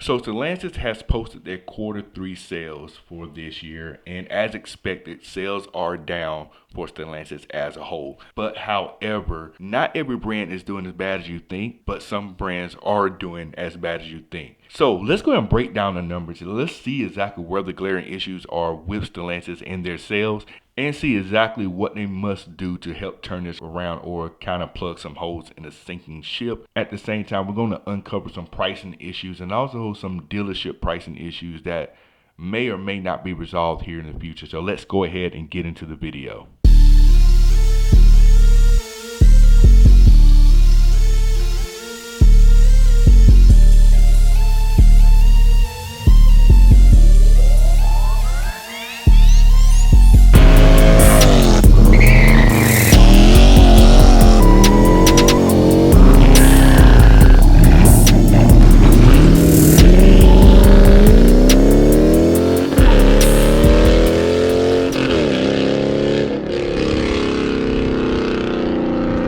So Stellantis has posted their Q3 sales for this year, and as expected, sales are down for Stellantis as a whole. But however, not every brand is doing as bad as you think, but some brands are doing as bad as you think. So let's go ahead and break down the numbers. Let's see exactly where the glaring issues are with Stellantis and their sales, and see exactly what they must do to help turn this around or kind of plug some holes in a sinking ship. At the same time, we're going to uncover some pricing issues and also some dealership pricing issues that may or may not be resolved here in the future. So let's go ahead and get into the video.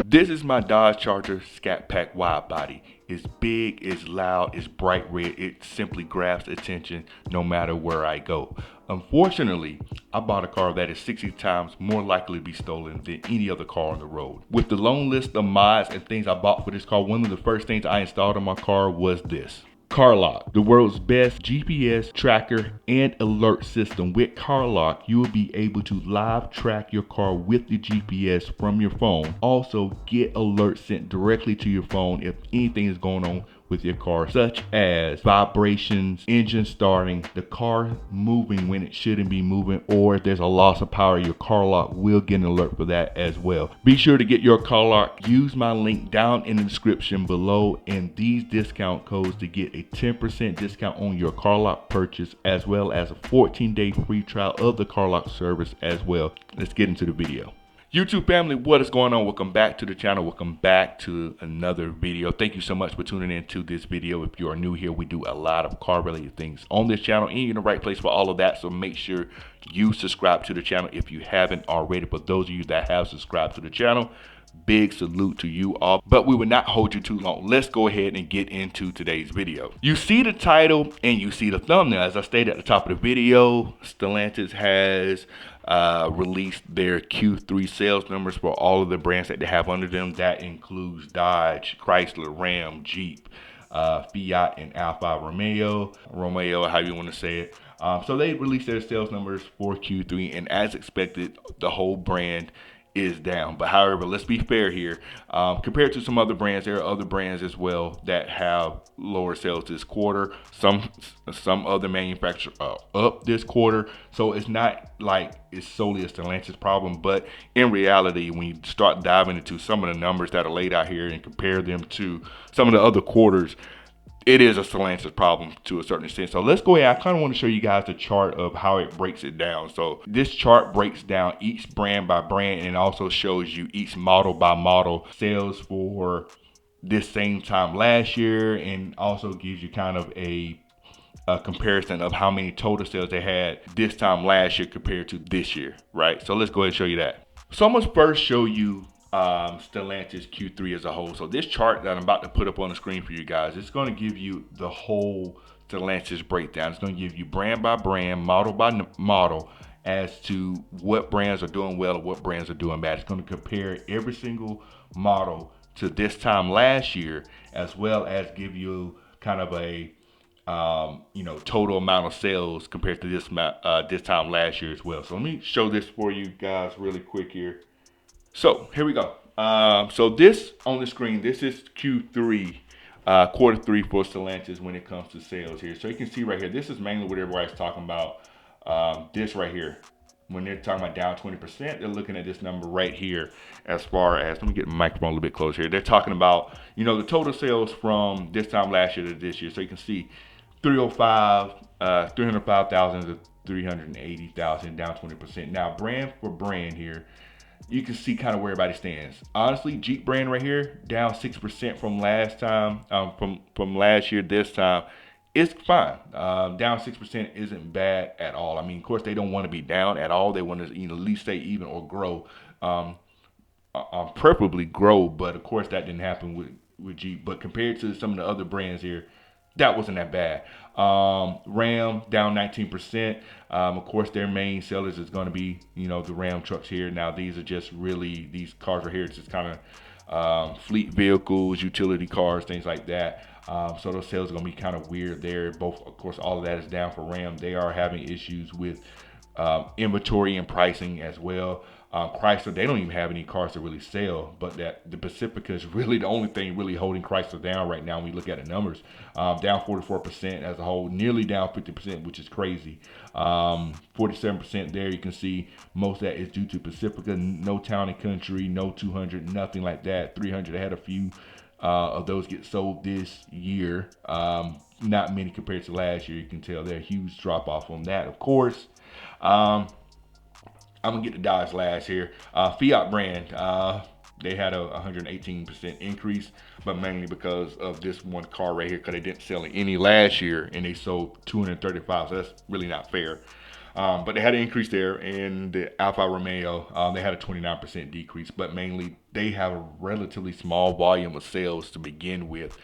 This is my Dodge Charger Scatpack wide body. It's big, it's loud, it's bright red. It simply grabs attention no matter where I go. Unfortunately, I bought a car that is 60 times more likely to be stolen than any other car on the road. With the long list of mods and things I bought for this car, one of the first things I installed on my car was this. CarLock, the world's best GPS tracker and alert system. With CarLock, you will be able to live track your car with the GPS from your phone. Also, get alerts sent directly to your phone if anything is going on with your car, such as vibrations, engine starting, the car moving when it shouldn't be moving, or if there's a loss of power, your CarLock will get an alert for that as well. Be sure to get your CarLock. Use my link down in the description below and these discount codes to get a 10% discount on your CarLock purchase, as well as a 14-day free trial of the CarLock service as well. Let's get into the video. YouTube family, what is going on? Welcome back to the channel. Welcome back to another video. Thank you so much for tuning in to this video. If you are new here, we do a lot of car related things on this channel, and you're in the right place for all of that. So make sure you subscribe to the channel if you haven't already. For those of you that have subscribed to the channel, big salute to you all, but we will not hold you too long. Let's go ahead and get into today's video. You see the title and you see the thumbnail. As I stated at the top of the video, Stellantis has released their Q3 sales numbers for all of the brands that they have under them. That includes Dodge, Chrysler, Ram, Jeep, Fiat, and Alfa Romeo, how you want to say it. So they released their sales numbers for Q3, and as expected, the whole brand is down. But however, let's be fair here. Compared to some other brands, there are other brands as well that have lower sales this quarter. Some other manufacturers are up this quarter. So it's not like it's solely a Stellantis problem, but in reality, when you start diving into some of the numbers that are laid out here and compare them to some of the other quarters, it is a Stellantis problem to a certain extent. So let's go ahead. I kind of want to show you guys the chart of how it breaks it down. So this chart breaks down each brand by brand and also shows you each model by model sales for this same time last year, and also gives you kind of a comparison of how many total sales they had this time last year compared to this year, right? So let's go ahead and show you that. So I'm gonna first show you Stellantis Q3 as a whole. So this chart that I'm about to put up on the screen for you guys, it's going to give you the whole Stellantis breakdown. It's going to give you brand by brand, model by model, as to what brands are doing well and what brands are doing bad. It's going to compare every single model to this time last year, as well as give you kind of a total amount of sales compared to this time last year as well. So let me show this for you guys really quick here. So here we go. So this on the screen, this is Q3, Q3 for Stellantis when it comes to sales here. So you can see right here, this is mainly what everybody's talking about. This right here, when they're talking about down 20%, they're looking at this number right here. As far as, let me get the microphone a little bit closer here. They're talking about, the total sales from this time last year to this year. So you can see 305,000 to 380,000, down 20%. Now brand for brand here, you can see kind of where everybody stands. Honestly, Jeep brand right here, down 6% from last time, from last year. This time, it's fine. Down 6% isn't bad at all. I mean, of course, they don't want to be down at all. They want to at least stay even or grow, preferably grow. But of course, that didn't happen with Jeep. But compared to some of the other brands here, that wasn't that bad. Ram down 19%. Of course, their main sellers is going to be, the Ram trucks here. Now, these are just really, these cars are here. It's just kind of fleet vehicles, utility cars, things like that. So those sales are going to be kind of weird there. Both, of course, all of that is down for Ram. They are having issues with inventory and pricing as well. Chrysler, they don't even have any cars to really sell, but that the Pacifica is really the only thing really holding Chrysler down right now when we look at the numbers. Down 44% as a whole, nearly down 50%, which is crazy. 47% there, you can see most of that is due to Pacifica, no Town and Country, no 200, nothing like that. 300, they had a few of those get sold this year. Not many compared to last year. You can tell they're a huge drop off on that, of course. I'm gonna get the Dodge last here. Fiat brand, they had a 118% increase, but mainly because of this one car right here, because they didn't sell any last year, and they sold 235, so that's really not fair. But they had an increase there, and the Alfa Romeo, they had a 29% decrease, but mainly they have a relatively small volume of sales to begin with.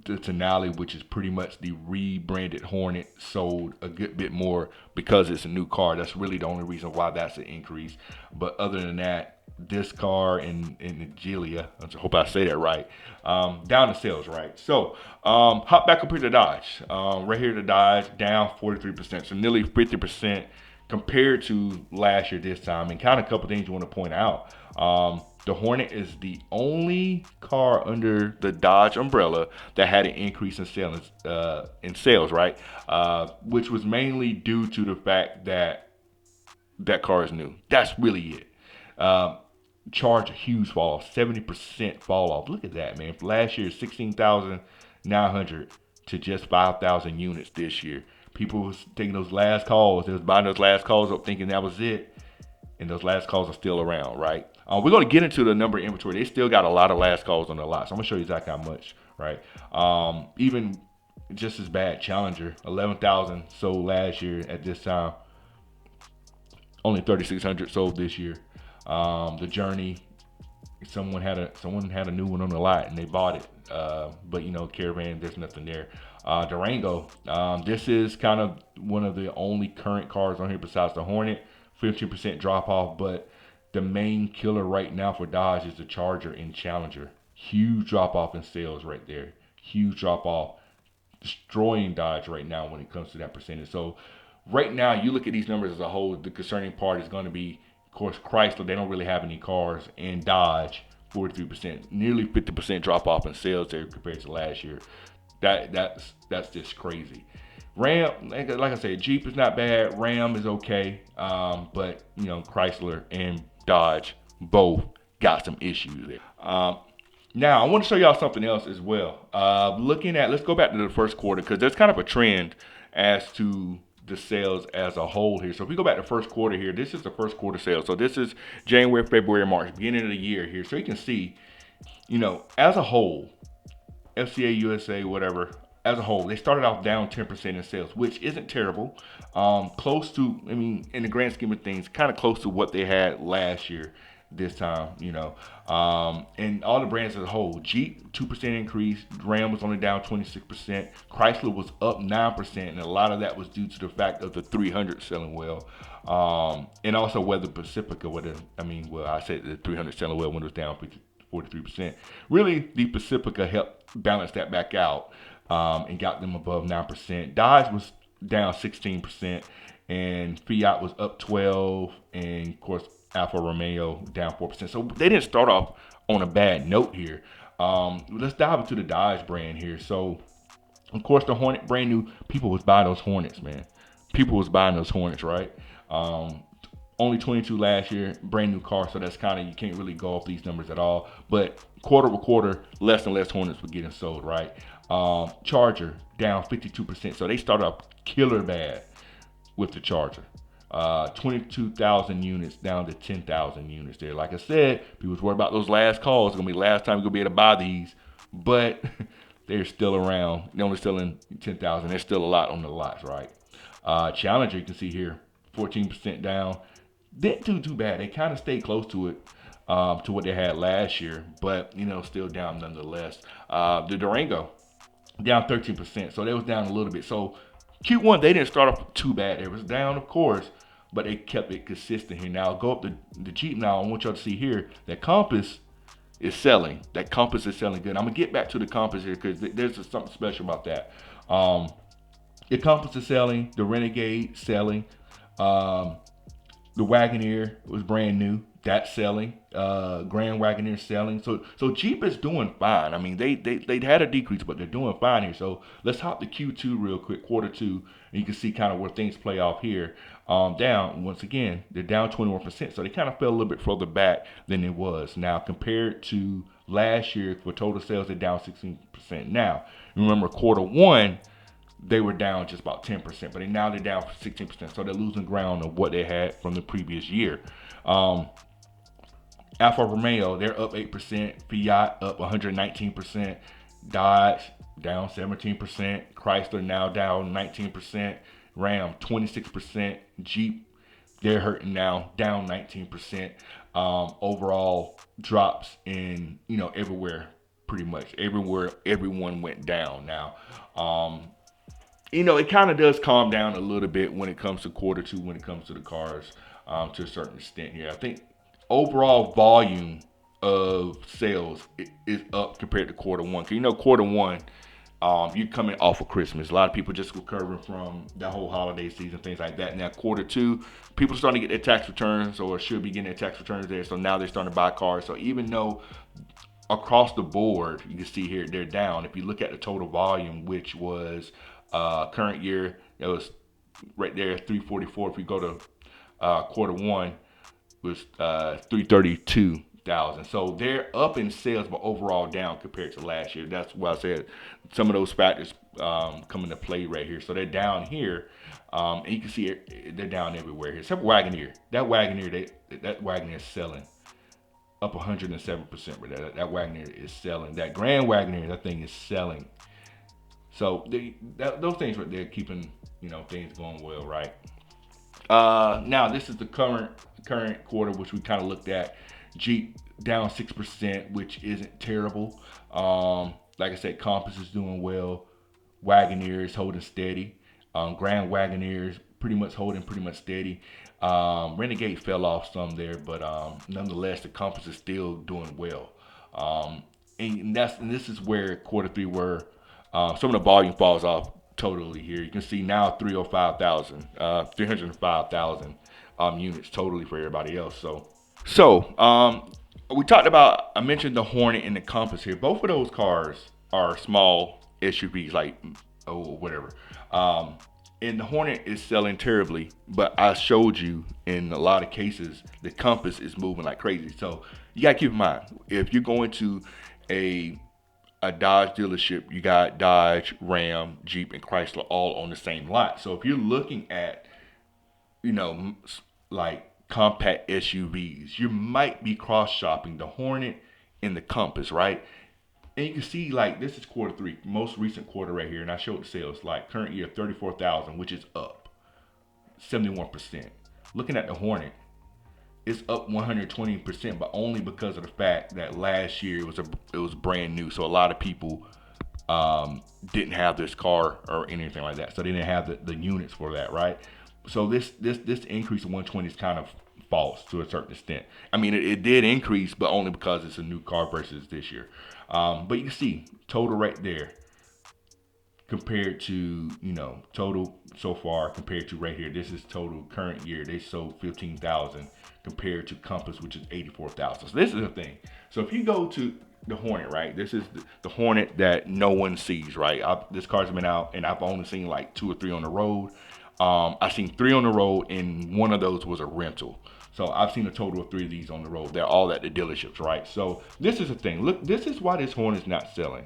The Tonale, which is pretty much the rebranded Hornet, sold a good bit more because it's a new car. That's really the only reason why that's an increase. But other than that, this car and the Giulia, I hope I say that right, down to sales, right? So hop back up here to Dodge. Right here to Dodge, down 43%, so nearly 50% compared to last year this time. And kind of a couple things you want to point out. The Hornet is the only car under the Dodge umbrella that had an increase in sales, right? Which was mainly due to the fact that that car is new. That's really it. Charge a huge fall off, 70% fall off. Look at that, man. Last year, 16,900 to just 5,000 units this year. People was taking those last calls. They was buying those last calls up thinking that was it. And those last calls are still around, right? We're going to get into the number of inventory. They still got a lot of last calls on the lot. So I'm going to show you exactly how much, right? Even just as bad, Challenger, 11,000 sold last year at this time. Only 3,600 sold this year. The Journey, someone had a new one on the lot and they bought it. But Caravan, there's nothing there. Durango, this is kind of one of the only current cars on here besides the Hornet. 15% drop off, but the main killer right now for Dodge is the Charger and Challenger. Huge drop off in sales right there. Huge drop off, destroying Dodge right now when it comes to that percentage. So right now, you look at these numbers as a whole, the concerning part is going to be, of course, Chrysler. They don't really have any cars, and Dodge, 43%, nearly 50% drop off in sales there compared to last year. That's just crazy. Ram, like I said, Jeep is not bad. Ram is okay, but Chrysler and Dodge both got some issues there. Now I want to show y'all something else as well. Let's go back to the first quarter because there's kind of a trend as to the sales as a whole here. So if we go back to first quarter here, this is the first quarter sales. So this is January, February, March, beginning of the year here. So you can see, as a whole, FCA, USA, whatever, as a whole, they started off down 10% in sales, which isn't terrible. Close to, in the grand scheme of things, kind of close to what they had last year this time, and all the brands as a whole. Jeep, 2% increase. Ram was only down 26%. Chrysler was up 9%, and a lot of that was due to the fact of the 300 selling well. And also whether Pacifica, I said the 300 selling well when it was down 43%. Really, the Pacifica helped balance that back out. And got them above 9%. Dodge was down 16%, and Fiat was up 12%, and of course Alfa Romeo down 4%. So they didn't start off on a bad note here. Let's dive into the Dodge brand here. So of course the Hornet, brand new. People was buying those Hornets, man. People was buying those Hornets, right? Only 22 last year, brand new car, so that's kind of, you can't really go off these numbers at all. But quarter over quarter, less and less Hornets were getting sold, right? Charger down 52%, so they started off killer bad with the Charger. 22,000 units down to 10,000 units there. Like I said, people was worried about those last calls. It's gonna be the last time you're gonna be able to buy these, but they're still around. They're only selling 10,000. There's still a lot on the lots, right? Challenger, you can see here, 14% down. Didn't do too bad. They kind of stayed close to it, to what they had last year, but still down nonetheless. The Durango, down 13%. So they was down a little bit. So Q1 they didn't start off too bad. It was down, of course, but they kept it consistent here. Now go up the Jeep. Now I want y'all to see here that Compass is selling. That Compass is selling good. I'm gonna get back to the Compass here because there's something special about that. The Compass is selling. The Renegade selling. Um, the Wagoneer was brand new. That's selling. Grand Wagoneer selling. So Jeep is doing fine. I mean, they had a decrease, but they're doing fine here. So let's hop to Q2 real quick, quarter two, and you can see kind of where things play off here. Down once again, they're down 21%. So they kind of fell a little bit further back than it was. Now compared to last year for total sales, they're down 16%. Now remember quarter one they were down just about 10%, but now they're down 16%. So they're losing ground of what they had from the previous year. Alfa Romeo, they're up 8%. Fiat up 119%. Dodge down 17%. Chrysler now down 19%. Ram 26%. Jeep, they're hurting now, down 19%. Overall drops in everywhere, pretty much everywhere. Everyone went down now. It kind of does calm down a little bit when it comes to quarter two, when it comes to the cars, to a certain extent here. I think overall volume of sales is up compared to quarter one. Because quarter one, you're coming off of Christmas. A lot of people just recovering from that whole holiday season, things like that. Now quarter two, people are starting to get their tax returns or should be getting their tax returns there. So now they're starting to buy cars. So even though across the board, you can see here they're down. If you look at the total volume, which was current year, it was right there 344. If you go to quarter one, it was 332,000. So they're up in sales, but overall down compared to last year. That's why I said some of those factors come into play right here. So they're down here, and you can see they're down everywhere here. Except Wagoneer. That Wagoneer is selling up 107%. But that Wagoneer is selling. That Grand Wagoneer, that thing is selling. So those things right there keeping things going well, right? Now this is the current quarter, which we kind of looked at. Jeep down 6%, which isn't terrible. Like I said, Compass is doing well. Wagoneer is holding steady. Grand Wagoneer is pretty much holding pretty much steady. Renegade fell off some there, but nonetheless, the Compass is still doing well. And this is where quarter three were. Some of the volume falls off totally here. You can see now 305,000 units totally for everybody else. So we talked about, I mentioned the Hornet and the Compass here. Both of those cars are small SUVs, like, whatever. And the Hornet is selling terribly, but I showed you in a lot of cases, the Compass is moving like crazy. So you got to keep in mind, if you're going to a Dodge dealership, you got Dodge, Ram, Jeep, and Chrysler all on the same lot. So if you're looking at, like compact SUVs, you might be cross-shopping the Hornet and the Compass, right? And you can see, like, this is quarter three, most recent quarter right here, and I showed the sales, like current year 34,000, which is up 71%. Looking at the Hornet, it's up 120%, but only because of the fact that last year it was brand new. So a lot of people didn't have this car or anything like that. So they didn't have the units for that, right? So this increase of 120 is kind of false to a certain extent. I mean, it did increase, but only because it's a new car versus this year. But you can see total right there compared to, total so far compared to right here. This is total current year. They sold 15,000 compared to Compass, which is 84,000. So this is the thing. So if you go to the Hornet, right? This is the Hornet that no one sees, right? This car's been out, and I've only seen like 2 or 3 on the road. I've seen 3 on the road, and one of those was a rental. So I've seen a total of 3 of these on the road. They're all at the dealerships, right? So this is the thing. Look, this is why this Hornet's not selling.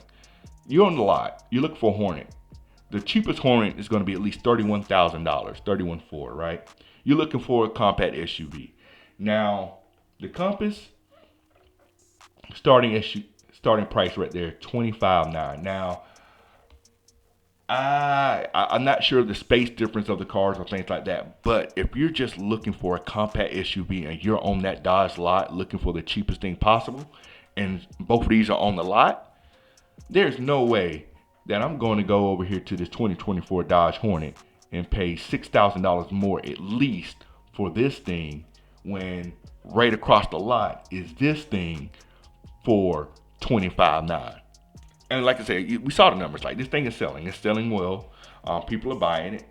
You're on the lot. You look for a Hornet. The cheapest Hornet is going to be at least $31,000, $31,400, right? You're looking for a compact SUV. Now, the Compass, starting price right there, $25,900. Now, I'm not sure of the space difference of the cars or things like that, but if you're just looking for a compact SUV and you're on that Dodge lot looking for the cheapest thing possible, and both of these are on the lot, there's no way that I'm going to go over here to this 2024 Dodge Hornet and pay $6,000 more at least for this thing, when right across the lot is this thing for $25,900. And like I said, we saw the numbers. Like, this thing is selling. It's selling well. People are buying it.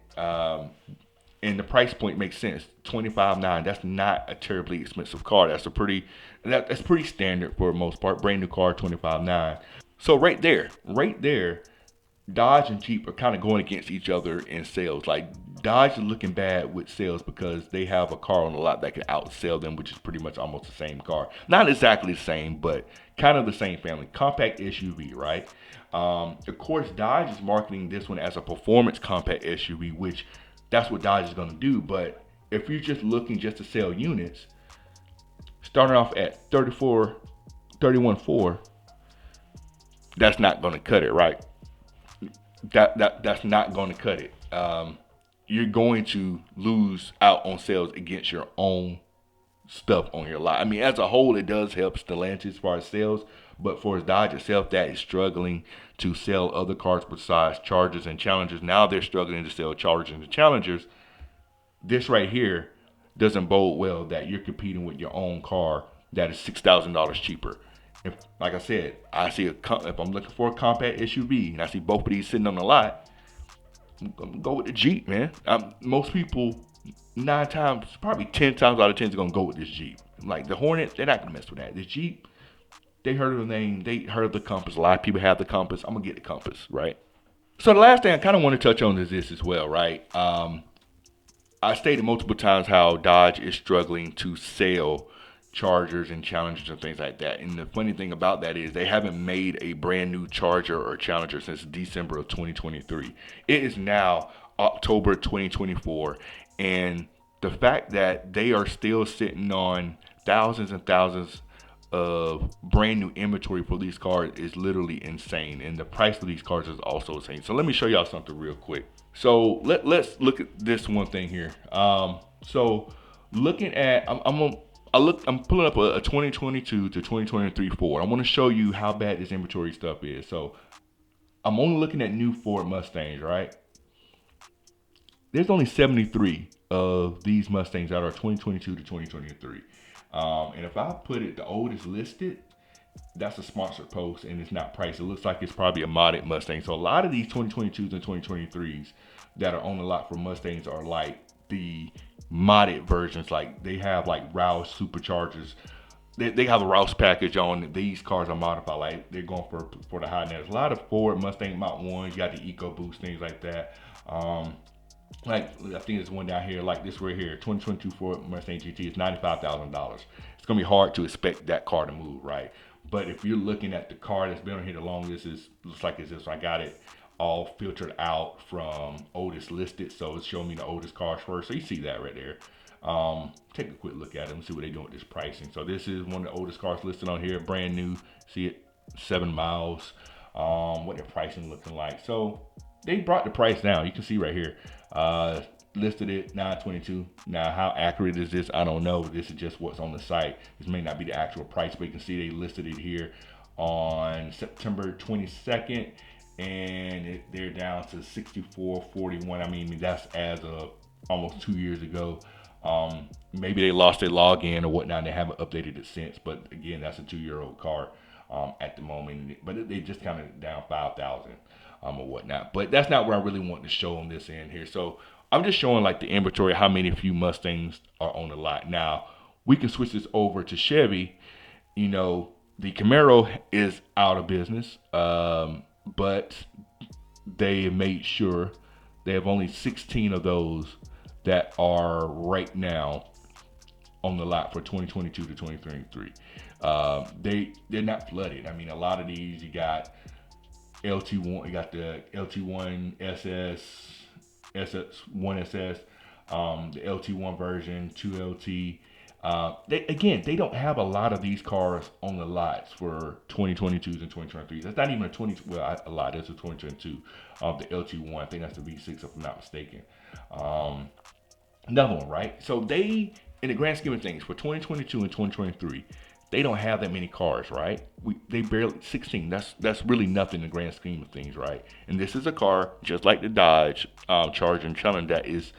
And the price point makes sense. $25,900. That's not a terribly expensive car. That's pretty standard for the most part. Brand new car, $25,900. So right there, Dodge and Jeep are kind of going against each other in sales. Like, Dodge is looking bad with sales because they have a car on the lot that can outsell them, which is pretty much almost the same car. Not exactly the same, but kind of the same family. Compact SUV, right? Of course, Dodge is marketing this one as a performance compact SUV, which that's what Dodge is going to do. But if you're just looking just to sell units, starting off at 31.4, that's not going to cut it, right? That's not going to cut it. You're going to lose out on sales against your own stuff on your lot. I mean, as a whole, it does help Stellantis as far as sales, but for Dodge itself, that is struggling to sell other cars besides Chargers and Challengers. Now they're struggling to sell Chargers and Challengers. This right here doesn't bode well that you're competing with your own car that is $6,000 cheaper. If, like I said, if I'm looking for a compact SUV and I see both of these sitting on the lot, I'm gonna go with the Jeep, man. Most people, 9 times, probably 10 times out of 10, is gonna go with this Jeep. Like the Hornet, they're not gonna mess with that. The Jeep, they heard of the name, they heard of the Compass. A lot of people have the Compass. I'm gonna get the Compass, right? So the last thing I kind of want to touch on is this as well, right? I stated multiple times how Dodge is struggling to sell Chargers and Challengers and things like that. And the funny thing about that is they haven't made a brand new Charger or Challenger since December of 2023. It is now October 2024. And the fact that they are still sitting on thousands and thousands of brand new inventory for these cars is literally insane. And the price of these cars is also insane. So let me show y'all something real quick. So let's look at this one thing here. So looking at, I'm pulling up a 2022 to 2023 Ford. I want to show you how bad this inventory stuff is. So I'm only looking at new Ford Mustangs, right? There's only 73 of these Mustangs that are 2022 to 2023. And if I put it the oldest listed, that's a sponsored post and it's not priced. It looks like it's probably a modded Mustang. So a lot of these 2022s and 2023s that are on the lot for Mustangs are like the modded versions. Like they have like Rouse superchargers. They have a Rouse package on. These cars are modified. Like they're going for the high net. There's a lot of Ford Mustang Mach 1s. You got the EcoBoost, things like that. Like I think there's one down here, like this right here, 2022 Ford Mustang GT is $95,000. It's gonna be hard to expect that car to move, right? But if you're looking at the car that's been on here the longest, looks like it's this. I got it all filtered out from oldest listed, so it's showing me the oldest cars first. So you see that right there. Take a quick look at them, see what they're doing with this pricing. So this is one of the oldest cars listed on here, brand new. See it, 7 miles. What their pricing looking like. So they brought the price down. You can see right here. Listed it $922. Now, how accurate is this? I don't know. This is just what's on the site. This may not be the actual price, but you can see they listed it here on September 22nd, and they're down to $64.41. I mean, that's as of almost 2 years ago. Maybe they lost their login or whatnot. They haven't updated it since, but again, that's a 2-year-old car at the moment. But they just kind of down 5,000 or whatnot. But that's not where I really want to show on this end here. So I'm just showing like the inventory, how many few Mustangs are on the lot. Now we can switch this over to Chevy. You know, the Camaro is out of business, but they made sure they have only 16 of those that are right now on the lot for 2022 to 2023. They're not flooded. I mean, a lot of these you got LT1, you got the LT1 SS, SS1 SS, the LT1 version, 2LT. They don't have a lot of these cars on the lots for 2022s and 2023s. That's not even a lot. That's a 2022 of the LT1. I think that's the V6 if I'm not mistaken. Another one, right? So they, in the grand scheme of things, for 2022 and 2023, They don't have that many cars, right? They barely 16. That's really nothing in the grand scheme of things, right? And this is a car just like the Dodge Charger and Challenger that is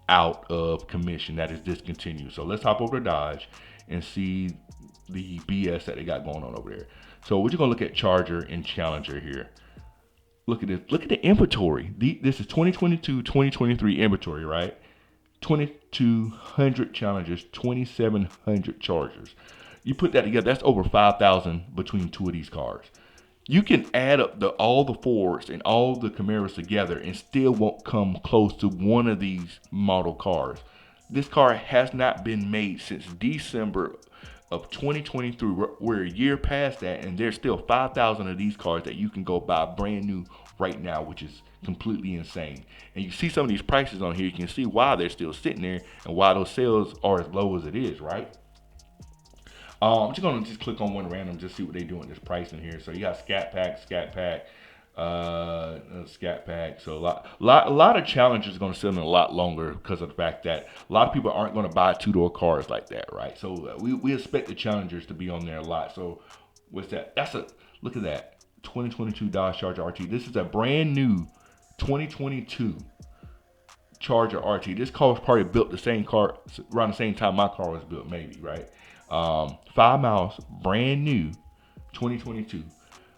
out of commission, that is discontinued. So let's hop over to Dodge and see the BS that they got going on over there. So we're just gonna look at Charger and Challenger here. Look at this. Look at the inventory. This is 2022, 2023 inventory, right? 2,200 Challengers, 2,700 Chargers. You put that together, that's over 5,000 between two of these cars. You can add up all the Fords and all the Camaros together and still won't come close to one of these model cars. This car has not been made since December of 2023. We're a year past that, and there's still 5,000 of these cars that you can go buy brand new right now, which is completely insane. And you see some of these prices on here, you can see why they're still sitting there and why those sales are as low as it is, right? I'm just gonna click on one random, just see what they do in this pricing here. So you got Scatpack, Scatpack. So a lot of Challengers are gonna sell in a lot longer because of the fact that a lot of people aren't gonna buy two-door cars like that, right? So we expect the Challengers to be on there a lot. So what's that? Look at that 2022 Dodge Charger RT. This is a brand new 2022 Charger RT. This car was probably built the same car around the same time my car was built, maybe, right? 5 miles, brand new, 2022.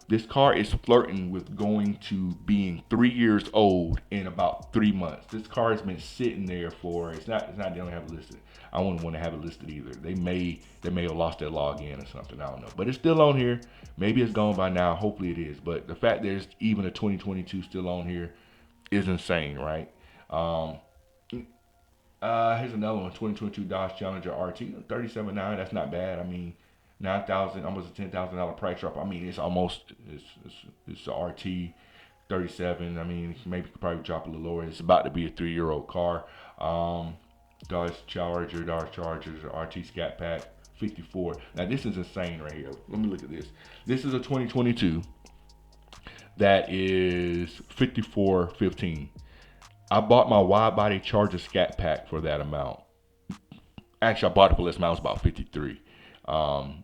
This car is flirting with going to being 3 years old in about 3 months. This car has been sitting there for, it's not they don't have it listed. I wouldn't want to have it listed either. They may have lost their login or something. I don't know. But it's still on here. Maybe it's gone by now. Hopefully it is. But the fact there's even a 2022 still on here is insane, right? Here's another one, 2022 Dodge Challenger RT, 37.9. That's not bad. I mean, 9,000, almost a $10,000 price drop. I mean, it's a RT 37. I mean, maybe could probably drop a little lower. It's about to be a 3-year-old car. Dodge Chargers, RT Scatpack 54. Now this is insane right here. Let me look at this. This is a 2022 that is 54.15. I bought my wide body Charger Scatpack for that amount. Actually, I bought it for less amount. It was about 53.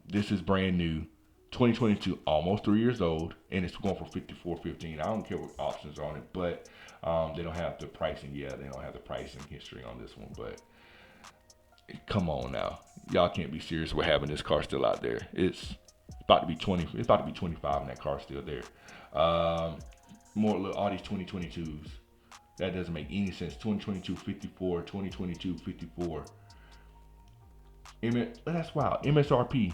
This is brand new, 2022, almost 3 years old, and it's going for 54.15. I don't care what options are on it, but they don't have the pricing yet. They don't have the pricing history on this one, but come on now, y'all can't be serious with having this car still out there. It's about to be 20. It's about to be 25, and that car's still there. All these 2022s. That doesn't make any sense. 2022 54, 2022 54. That's wild. MSRP,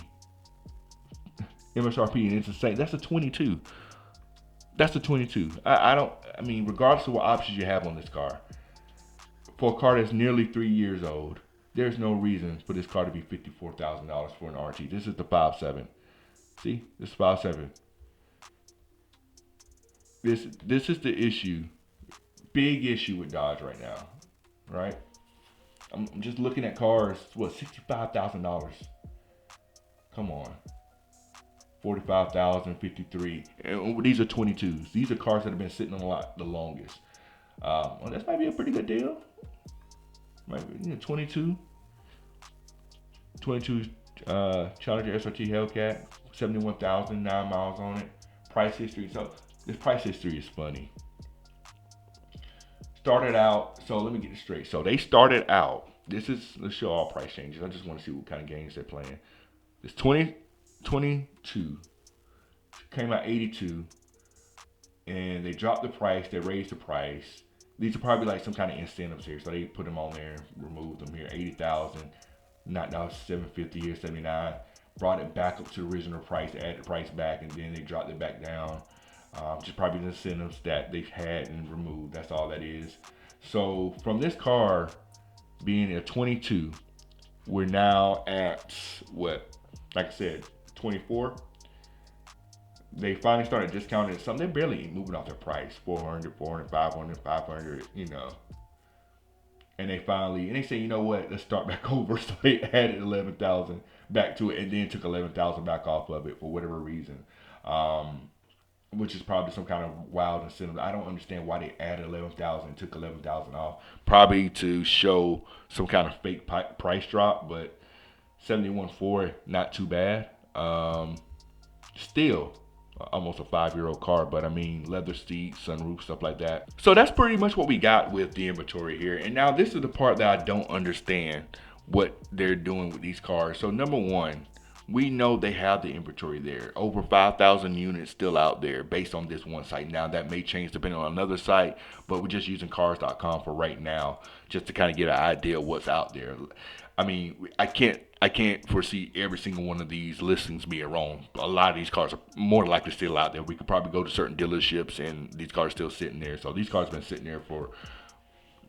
and it's the same. That's a 22. That's a 22. I mean, regardless of what options you have on this car, for a car that's nearly 3 years old, there's no reason for this car to be $54,000 for an RT. This is the 5.7. See, this is 5.7. This is the issue. Big issue with Dodge right now, right? I'm just looking at cars. What, $65,000? Come on, 45,000, 53. And these are 22s. These are cars that have been sitting on a lot the longest. Well, that might be a pretty good deal. Maybe 22 Challenger SRT Hellcat, 71,000, 9 miles on it. Price history. So this price history is funny. Started out, so let me get it straight. So they started out, let's show all price changes. I just want to see what kind of games they're playing. This 2022 came out 82, and they dropped the price, they raised the price. These are probably like some kind of incentives here, so they put them on there, removed them here. 80,000, knocked out 750 here, 79. Brought it back up to the original price, added the price back, and then they dropped it back down. Just probably the incentives that they've had and removed. That's all that is. So from this car being a 22, we're now at what? Like I said, 24. They finally started discounting something. They're barely moving off their price. 400, 500, 500, you know. And they say, you know what? Let's start back over. So they added 11,000 back to it, and then took 11,000 back off of it for whatever reason. Which is probably some kind of wild incentive. I don't understand why they added 11,000 and took 11,000 off. Probably to show some kind of fake price drop, but 71.4, not too bad. Still almost a 5-year-old car, but I mean leather seats, sunroof, stuff like that. So that's pretty much what we got with the inventory here. And now this is the part that I don't understand what they're doing with these cars. So number one, we know they have the inventory there. Over 5,000 units still out there based on this one site. Now that may change depending on another site, but we're just using cars.com for right now, just to kind of get an idea of what's out there. I mean, I can't foresee every single one of these listings being wrong. A lot of these cars are more likely still out there. We could probably go to certain dealerships and these cars are still sitting there. So these cars have been sitting there for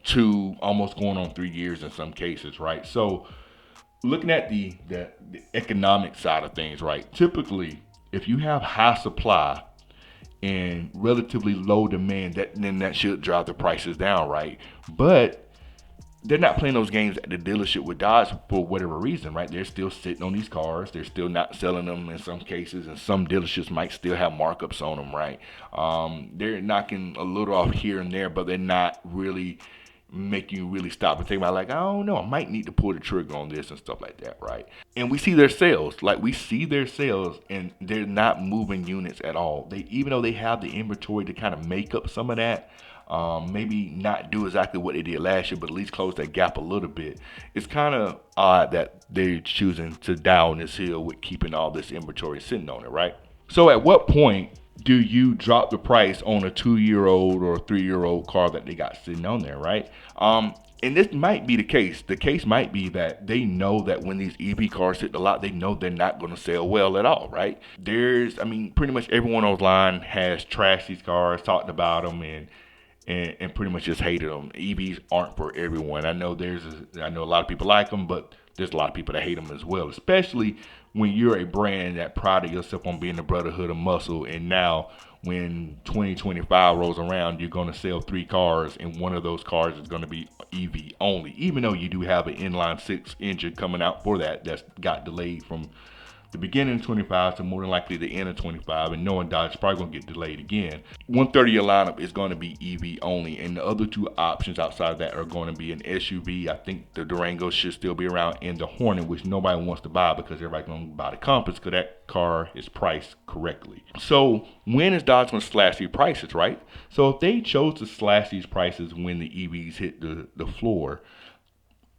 2, almost going on 3 years in some cases, right? So looking at the economic side of things, right? Typically, if you have high supply and relatively low demand, that should drive the prices down, right? But they're not playing those games at the dealership with Dodge for whatever reason, right? They're still sitting on these cars. They're still not selling them in some cases, and some dealerships might still have markups on them, right? They're knocking a little off here and there, but they're not really making you really stop and think about, like, I don't know, I might need to pull the trigger on this and stuff like that, right? And we see their sales, and they're not moving units at all. They, even though they have the inventory to kind of make up some of that, maybe not do exactly what they did last year, but at least close that gap a little bit. It's kind of odd that they're choosing to die on this hill with keeping all this inventory sitting on it, right? So at what point do you drop the price on a 2-year-old or a 3-year-old car that they got sitting on there, right? And this might be the case. The case might be that they know that when these EV cars hit the lot, they know they're not going to sell well at all, right? Pretty much everyone online has trashed these cars, talked about them, and pretty much just hated them. EVs aren't for everyone. I know a lot of people like them, but there's a lot of people that hate them as well, especially when you're a brand that prided yourself on being the brotherhood of muscle. And now when 2025 rolls around, you're going to sell 3 cars, and one of those cars is going to be EV only, even though you do have an inline 6 engine coming out for that's got delayed from the beginning of 25 to more than likely the end of 25, and knowing Dodge is probably going to get delayed again. 1/3 of your lineup is going to be EV only, and the other 2 options outside of that are going to be an SUV. I think the Durango should still be around, and the Hornet, which nobody wants to buy because everybody's going to buy the Compass because that car is priced correctly. So when is Dodge going to slash these prices, right? So if they chose to slash these prices when the EVs hit the floor,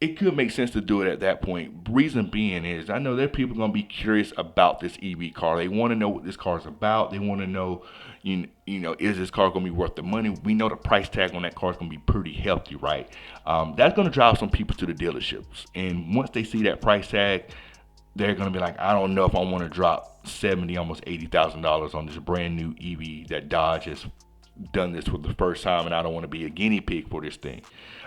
it could make sense to do it at that point. Reason being is, I know there are people going to be curious about this EV car. They want to know what this car is about. They want to know, is this car going to be worth the money? We know the price tag on that car is going to be pretty hefty, right? That's going to drive some people to the dealerships. And once they see that price tag, they're going to be like, I don't know if I want to drop $70,000, almost $80,000 on this brand new EV that Dodge has done this for the first time, and I don't want to be a guinea pig for this thing.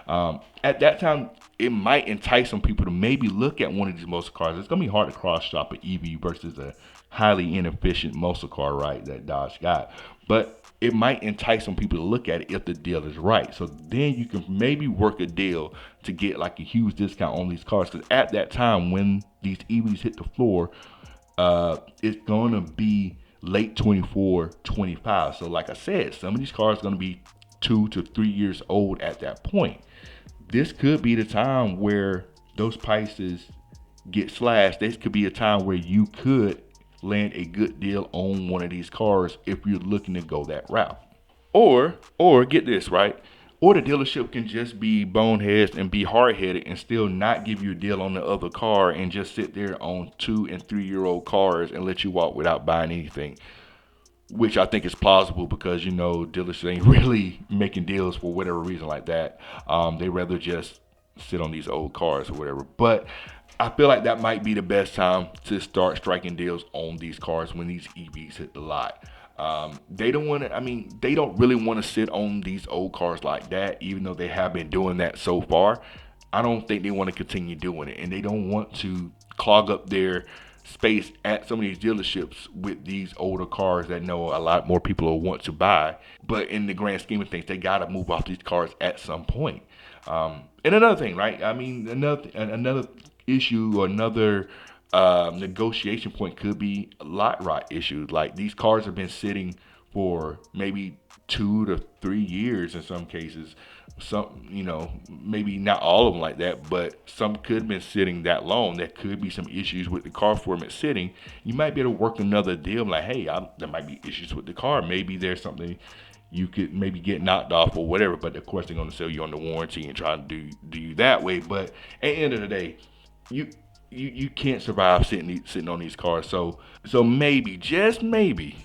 At that time, it might entice some people to maybe look at one of these muscle cars. It's going to be hard to cross shop an EV versus a highly inefficient muscle car, right, that Dodge got. But it might entice some people to look at it if the deal is right. So then you can maybe work a deal to get like a huge discount on these cars. Because at that time, when these EVs hit the floor, it's going to be late 24, 25. So like I said, some of these cars are going to be 2 to 3 years old at that point. This could be the time where those prices get slashed. This could be a time where you could land a good deal on one of these cars if you're looking to go that route. Or get this, right? Or the dealership can just be boneheads and be hard-headed and still not give you a deal on the other car and just sit there on 2 and 3-year-old cars and let you walk without buying anything. Which I think is plausible because, dealers ain't really making deals for whatever reason like that. They rather just sit on these old cars or whatever. But I feel like that might be the best time to start striking deals on these cars when these EVs hit the lot. They don't really want to sit on these old cars like that, even though they have been doing that so far. I don't think they want to continue doing it, and they don't want to clog up their space at some of these dealerships with these older cars that know a lot more people will want to buy. But in the grand scheme of things, they got to move off these cars at some point. And another thing, right? Another issue or another negotiation point could be lot rot issues. Like these cars have been sitting for maybe 2 to 3 years in some cases. Some, maybe not all of them like that, but some could have been sitting that long. There could be some issues with the car for them sitting. You might be able to work another deal like, hey, there might be issues with the car. Maybe there's something you could maybe get knocked off or whatever, but of course they're going to sell you on the warranty and try to do you that way. But at the end of the day, you can't survive sitting on these cars. So maybe, just maybe,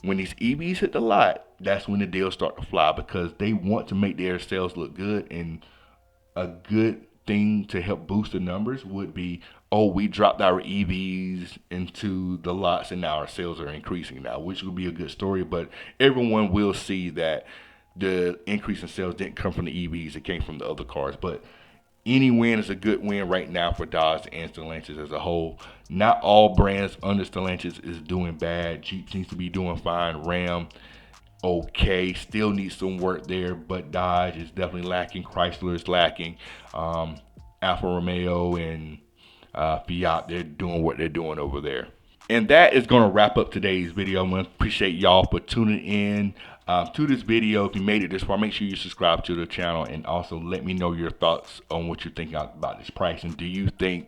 when these EVs hit the lot, that's when the deals start to fly, because they want to make their sales look good. And a good thing to help boost the numbers would be, oh, we dropped our EVs into the lots and now our sales are increasing now, which would be a good story. But everyone will see that the increase in sales didn't come from the EVs, it came from the other cars. But any win is a good win right now for Dodge and Stellantis as a whole. Not all brands under Stellantis is doing bad. Jeep seems to be doing fine. Ram, okay, still needs some work there, but Dodge is definitely lacking. Chrysler is lacking. Alfa Romeo and Fiat, they're doing what they're doing over there. And that is going to wrap up today's video. I want to appreciate y'all for tuning in to this video. If you made it this far, make sure you subscribe to the channel, and also let me know your thoughts on what you're thinking about this price. And do you think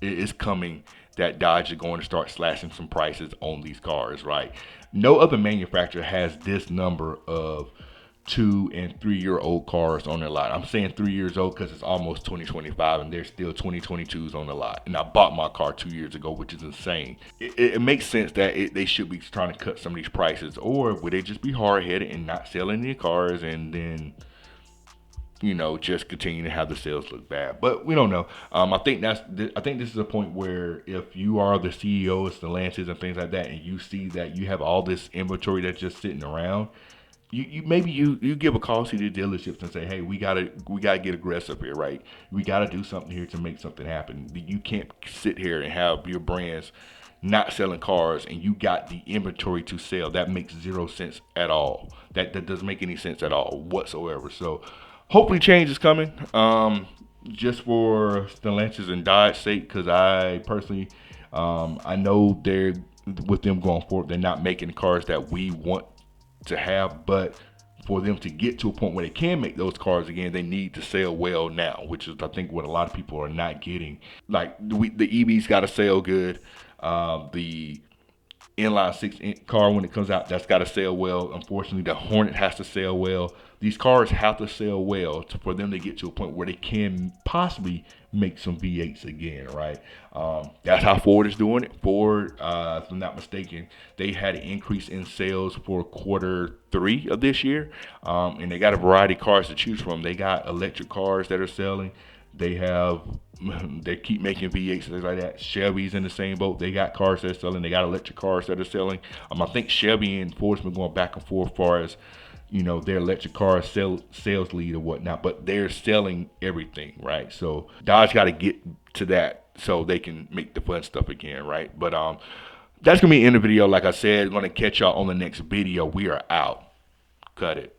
it's coming that Dodge is going to start slashing some prices on these cars, right? No other manufacturer has this number of 2 and 3 year old cars on their lot. I'm saying 3 years old because it's almost 2025 and there's still 2022s on the lot. And I bought my car 2 years ago, which is insane. It makes sense that they should be trying to cut some of these prices, or would they just be hard headed and not sell any cars and then just continue to have the sales look bad? But we don't know. I think this is a point where if you are the CEO of Stellantis and things like that, and you see that you have all this inventory that's just sitting around, you give a call to the dealerships and say, hey, we gotta get aggressive here, right? We gotta do something here to make something happen. You can't sit here and have your brands not selling cars and you got the inventory to sell. That makes zero sense at all. That doesn't make any sense at all whatsoever. So hopefully change is coming, just for Stellantis and Dodge's sake, because I personally, I know with them going forward, they're not making the cars that we want to have, but for them to get to a point where they can make those cars again, they need to sell well now, which is I think what a lot of people are not getting. Like the EVs got to sell good. The inline six car, when it comes out, that's got to sell well. Unfortunately, the Hornet has to sell well. These cars have to sell well for them to get to a point where they can possibly make some V8s again, right? That's how Ford is doing it. Ford, if I'm not mistaken, they had an increase in sales for Q3 of this year, and they got a variety of cars to choose from. They got electric cars that are selling. They keep making V8s and things like that. Chevy's in the same boat. They got cars that are selling. They got electric cars that are selling. I think Chevy and Ford's been going back and forth as far as their electric car sales lead or whatnot, but they're selling everything, right? So Dodge got to get to that so they can make the fun stuff again, right? But that's gonna be the end of the video. Like I said, I'm gonna catch y'all on the next video. We are out. Cut it.